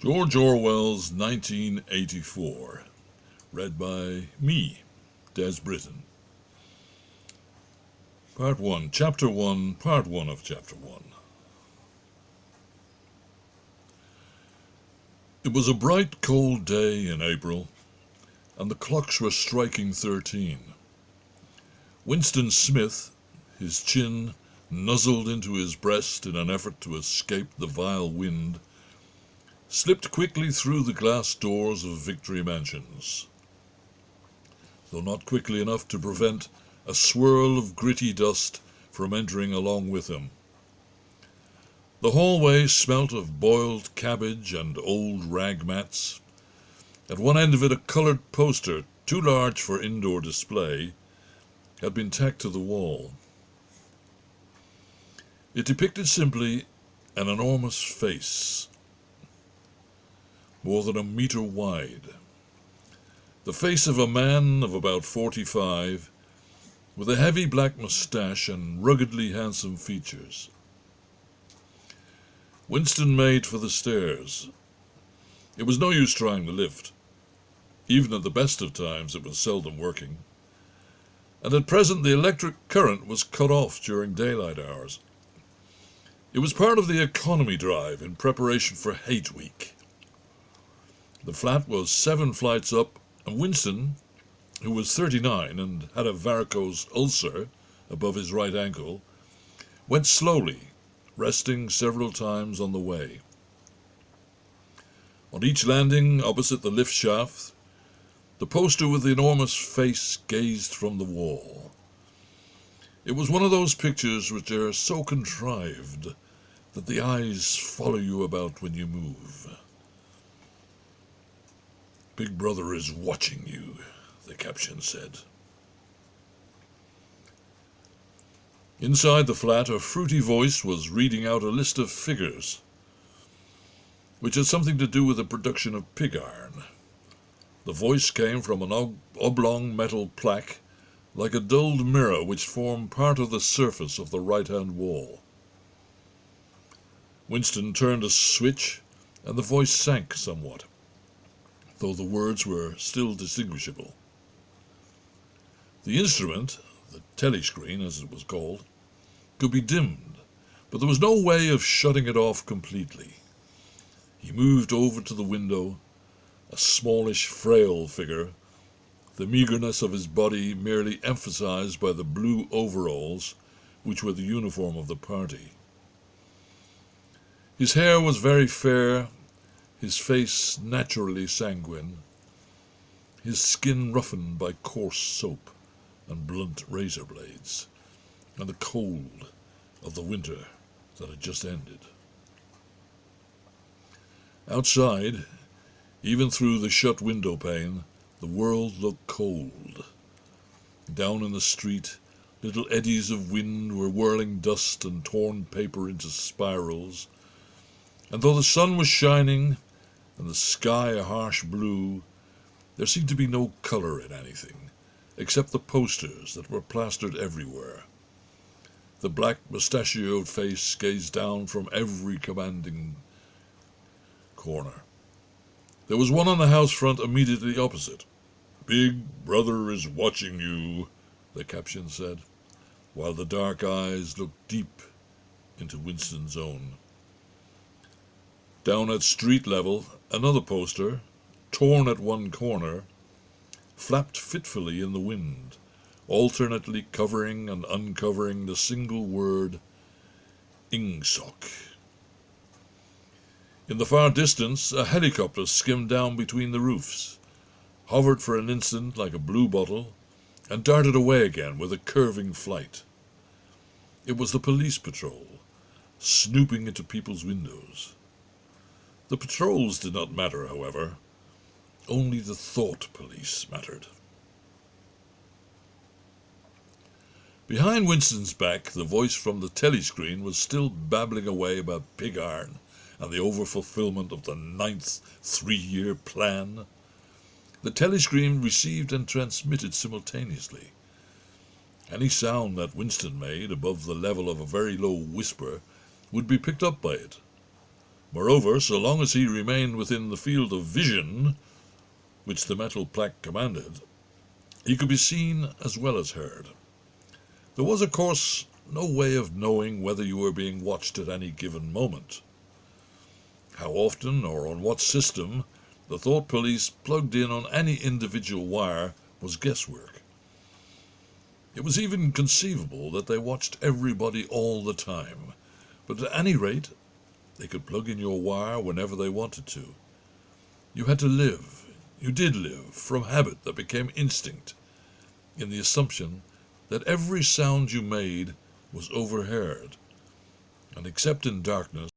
George Orwell's 1984, read by me, Des Brittain. Part 1, Chapter 1, Part 1 of Chapter 1. It was a bright, cold day in April, and the clocks were striking 13. Winston Smith, his chin nuzzled into his breast in an effort to escape the vile wind, slipped quickly through the glass doors of Victory Mansions, though not quickly enough to prevent a swirl of gritty dust from entering along with him. The hallway smelt of boiled cabbage and old rag mats. At one end of it a coloured poster, too large for indoor display, had been tacked to the wall. It depicted simply an enormous face, more than a metre wide. The face of a man of about 45, with a heavy black moustache and ruggedly handsome features. Winston made for the stairs. It was no use trying the lift. Even at the best of times it was seldom working. And at present the electric current was cut off during daylight hours. It was part of the economy drive in preparation for Hate Week. The flat was 7 flights up, and Winston, who was 39 and had a varicose ulcer above his right ankle, went slowly, resting several times on the way. On each landing opposite the lift shaft, the poster with the enormous face gazed from the wall. It was one of those pictures which are so contrived that the eyes follow you about when you move. "Big Brother is watching you," the caption said. Inside the flat, a fruity voice was reading out a list of figures, which had something to do with the production of pig iron. The voice came from an oblong metal plaque, like a dulled mirror which formed part of the surface of the right-hand wall. Winston turned a switch, and the voice sank somewhat, though the words were still distinguishable. The instrument, the telescreen as it was called, could be dimmed, but there was no way of shutting it off completely. He moved over to the window, a smallish, frail figure, the meagreness of his body merely emphasized by the blue overalls which were the uniform of the party. His hair was very fair, his face naturally sanguine, his skin roughened by coarse soap and blunt razor blades, and the cold of the winter that had just ended. Outside, even through the shut window pane, the world looked cold. Down in the street, little eddies of wind were whirling dust and torn paper into spirals, and though the sun was shining and the sky a harsh blue, there seemed to be no colour in anything, except the posters that were plastered everywhere. The black mustachioed face gazed down from every commanding corner. There was one on the house front immediately opposite. "Big Brother is watching you," the caption said, while the dark eyes looked deep into Winston's own. Down at street level, another poster, torn at one corner, flapped fitfully in the wind, alternately covering and uncovering the single word "Ingsoc." In the far distance, a helicopter skimmed down between the roofs, hovered for an instant like a bluebottle, and darted away again with a curving flight. It was the police patrol, snooping into people's windows. The patrols did not matter, however. Only the thought police mattered. Behind Winston's back, the voice from the telescreen was still babbling away about pig iron and the overfulfillment of the 9th 3-year plan. The telescreen received and transmitted simultaneously. Any sound that Winston made above the level of a very low whisper would be picked up by it. Moreover, so long as he remained within the field of vision, which the metal plaque commanded, he could be seen as well as heard. There was, of course, no way of knowing whether you were being watched at any given moment. How often or on what system the thought police plugged in on any individual wire was guesswork. It was even conceivable that they watched everybody all the time, but at any rate, they could plug in your wire whenever they wanted to. You had to live, you did live, from habit that became instinct, in the assumption that every sound you made was overheard, and except in darkness,